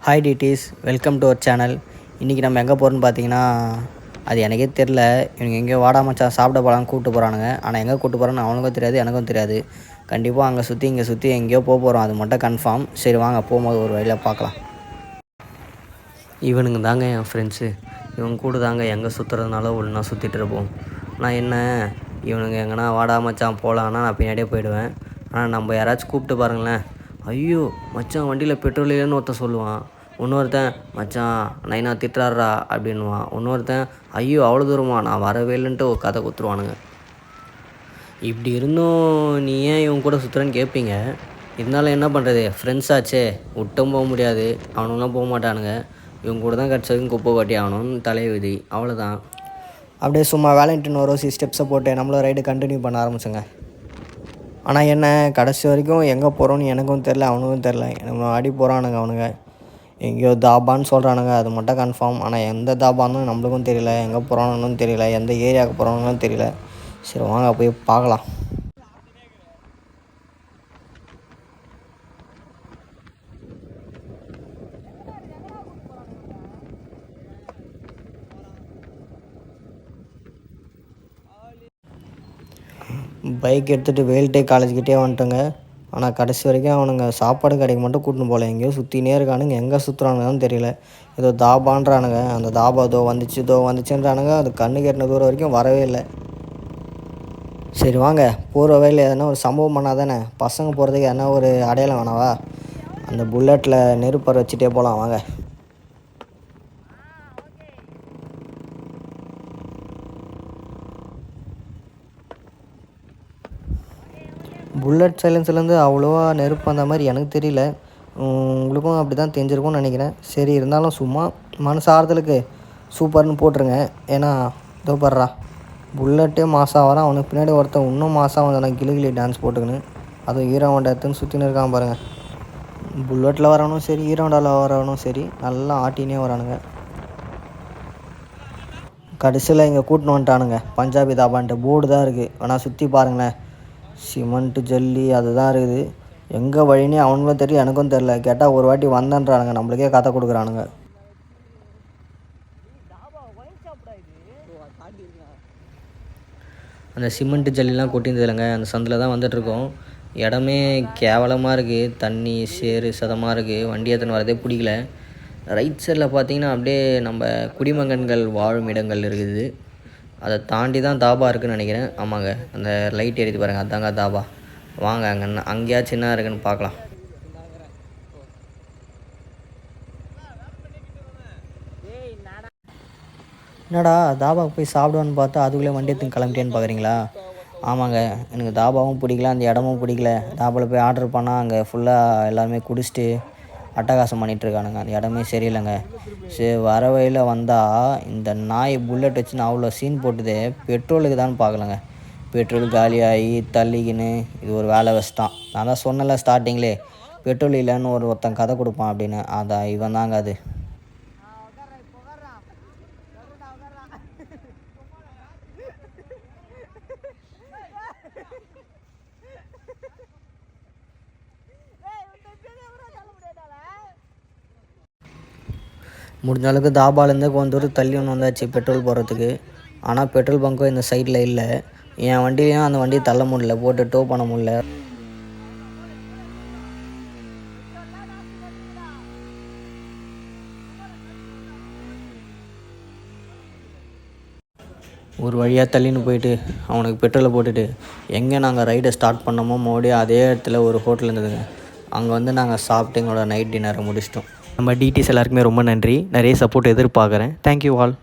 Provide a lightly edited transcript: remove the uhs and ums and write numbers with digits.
Hi டிடிஸ், welcome to our channel. இன்றைக்கி நம்ம எங்கே போகிறோன்னு பார்த்தீங்கன்னா, அது எனக்கே தெரில. இவங்க எங்கேயோ வாடா மச்சான் சாப்பிட போகலான்னு கூப்பிட்டு போகிறானுங்க. ஆனால் எங்கே கூப்பிட்டு போகிறான்னு அவனுக்கும் தெரியாது, எனக்கும் தெரியாது. கண்டிப்பாக அங்கே சுற்றி இங்கே சுற்றி எங்கேயோ போக போகிறோம், அது மட்டும் கன்ஃபார்ம். சரி வாங்க, போகும்போது ஒரு வழியில் பார்க்கலாம். இவனுங்க தாங்க என் ஃப்ரெண்ட்ஸு. இவங்க கூட தாங்க எங்கே சுற்றுறதுனால ஒன்றா சுற்றிட்டு இருப்போம். நான் என்ன, இவனுங்க எங்கன்னா வாடா மச்சான் போகலான்னா நான் பின்னாடியே போயிடுவேன். ஆனால் நம்ம யாராச்சும் கூப்பிட்டு பாருங்களேன், ஐயோ மச்சான் வண்டியில் பெட்ரோல் இல்லைன்னு ஒருத்தன் சொல்லுவான். இன்னொருத்தன் மச்சான் நைனா திட்டுறாரா அப்படின்வான். இன்னொருத்தன் ஐயோ அவ்வளோ தூரமா நான் வரவே இல்லைன்ட்டு ஒரு கதை குத்துருவானுங்க. இப்படி இருந்தும் நீ ஏன் இவங்க கூட சுற்றுறேன்னு கேட்பீங்க. இருந்தாலும் என்ன பண்ணுறது, ஃப்ரெண்ட்ஸ் ஆச்சே, விட்டும் போக முடியாது. அவனுங்களாம் போக மாட்டானுங்க. இவங்க கூட தான் கிடச்ச வரைக்கும் குப்பை கட்டி ஆகணும்னு தலைவிதி, அவ்வளோதான். அப்படியே சும்மா வேலண்டைன் ரோசி ஸ்டெப்ஸை போட்டு நம்மளும் ரைடு கண்டினியூ பண்ண ஆரம்பிச்சுங்க. ஆனால் என்ன, கடைசி வரைக்கும் எங்கே போகிறோன்னு எனக்கும் தெரில, அவனுக்கும் தெரில. நம்ம அடி போகிறானுங்க அவனுங்க. எங்கேயோ தாபான்னு சொல்கிறானுங்க, அது மட்டும் கன்ஃபார்ம். ஆனால் எந்த தாபான்னு நம்மளுக்கும் தெரியல, எங்கே போகிறானுன்னு தெரியல, எந்த ஏரியாவுக்கு போகிறானுன்னு தெரியல. சரி வாங்க போய் பார்க்கலாம். பைக் எடுத்துகிட்டு வேல்டே காலேஜ்கிட்டே வந்துட்டோங்க. ஆனால் கடைசி வரைக்கும் அவனுங்க சாப்பாடு கடைக்கு மட்டும் கூட்டின்னு போகல, எங்கேயோ சுற்றினே இருக்கானுங்க. எங்கே சுற்றுறானுங்கன்னு தெரியல. ஏதோ தாபான்றானுங்க, அந்த தாபா இதோ வந்துச்சுன்றானுங்க. அது கண்ணு கெட்டின தூரம் வரைக்கும் வரவே இல்லை. சரி வாங்க, போகிற வழியில் எதனா ஒரு சம்பவம் பண்ணால் தானே, பசங்க போகிறதுக்கு எதனா ஒரு அடையாளம் வேணாவா. அந்த புல்லட்டில் நெருப்பறை வச்சுட்டே போகலாம் வாங்க. புல்லட் சைலன்ஸ்லேருந்து அவ்வளோவா நெருப்பு அந்த மாதிரி எனக்கு தெரியல. உங்களுக்கும் அப்படி தான் தெரிஞ்சிருக்கும்னு நினைக்கிறேன். சரி இருந்தாலும் சும்மா மனசு ஆறுதலுக்கு சூப்பர்னு போட்டுருங்க. ஏன்னா இதோ படுறா புல்லட்டே மாதம் வரான், அவனுக்கு பின்னாடி ஒருத்தன் இன்னும் மாதம் வந்தானே கிளி டான்ஸ் போட்டுக்கின்னு. அதுவும் ஹீரோவண்டை எடுத்துன்னு சுற்றின்னு இருக்கான் பாருங்கள். புல்லட்டில் வரவனும் சரி, ஹீரோண்டாவில் வரவனும் சரி, நல்லா ஆட்டினே வரானுங்க. கடைசியில் இங்கே கூட்டின்னு வந்துட்டானுங்க. பஞ்சாபி தாபான்ட்டு போர்டு தான் இருக்குது, ஆனால் சுற்றி பாருங்களேன், சிமெண்ட்டு ஜல்லி அதுதான் இருக்குது. எங்கே வழினே அவனுங்களும் தெரியும், எனக்கும் தெரில. கேட்டால் ஒரு வாட்டி வந்தன்றானுங்க, நம்மளுக்கே கதை கொடுக்குறானுங்க. அந்த சிமெண்ட்டு ஜல்லிலாம் கொட்டியிருந்ததில்லைங்க, அந்த சந்தில் தான் வந்துட்டுருக்கோம். இடமே கேவலமாக இருக்குது, தண்ணி சேறு சதமாக இருக்குது. வண்டி எடுத்துன்னு வரதே பிடிக்கல. ரைட் சைடில் பார்த்தீங்கன்னா அப்படியே நம்ம குடிமகன்கள் வாழும் இடங்கள் இருக்குது. அதை தாண்டி தான் தாபா இருக்குதுன்னு நினைக்கிறேன். ஆமாங்க, அந்த லைட் எரியுது பாருங்கள், அதாங்க தாபா. வாங்க அங்கேயாச்சும் என்ன இருக்குன்னு பார்க்கலாம். என்னடா தாபாவுக்கு போய் சாப்பிடுவான்னு பார்த்தா அதுக்குள்ளே வண்டி எடுத்து கிளம்பிட்டேன்னு பார்க்குறீங்களா? ஆமாங்க, எனக்கு தாபாவும் பிடிக்கல, அந்த இடமும் பிடிக்கல. தாபாவில் போய் ஆர்டர் பண்ணால் அங்கே ஃபுல்லாக எல்லாருமே குடிச்சிட்டு அட்டகாசம் பண்ணிகிட்ருக்கானுங்க. அந்த இடமே சரியில்லைங்க. சரி வர வழியில் வந்தால் இந்த நாய் புல்லட் வச்சுன்னு அவ்வளோ சீன் போட்டுது. பெட்ரோலுக்கு தான் பார்க்கலங்க. பெட்ரோல் காலியாகி தள்ளிக்கின்னு இது ஒரு வேலை வச்சு தான். நான் தான் சொன்னல ஸ்டார்டிங்லே, பெட்ரோல் இல்லைன்னு ஒருத்தன் கதை கொடுப்பான் அப்படின்னு. அதான் இவன் தாங்க அது. முடிஞ்ச அளவுக்கு தாபாலேருந்து கொஞ்சம் தூரம் தள்ளி ஒன்று வந்தாச்சு பெட்ரோல் போடுறதுக்கு. ஆனால் பெட்ரோல் பங்க்கும் இந்த சைடில் இல்லை. என் வண்டிலையும் அந்த வண்டியை தள்ள முடியல, போட்டு டோ பண்ண முடியல. ஒரு வழியாக தள்ளின்னு போயிட்டு அவனுக்கு பெட்ரோலை போட்டுட்டு எங்கே நாங்கள் ரைடை ஸ்டார்ட் பண்ணோமோ மறுபடியும் அதே இடத்துல ஒரு ஹோட்டல் இருந்ததுங்க. அங்கே வந்து நாங்கள் சாப்பிட்டு எங்களோட நைட் டின்னரை முடிச்சிட்டோம். நம்ம டிடிஸ் எல்லாருக்குமே ரொம்ப நன்றி. நிறைய சப்போர்ட் எதிர்பார்க்குறேன். Thank you all.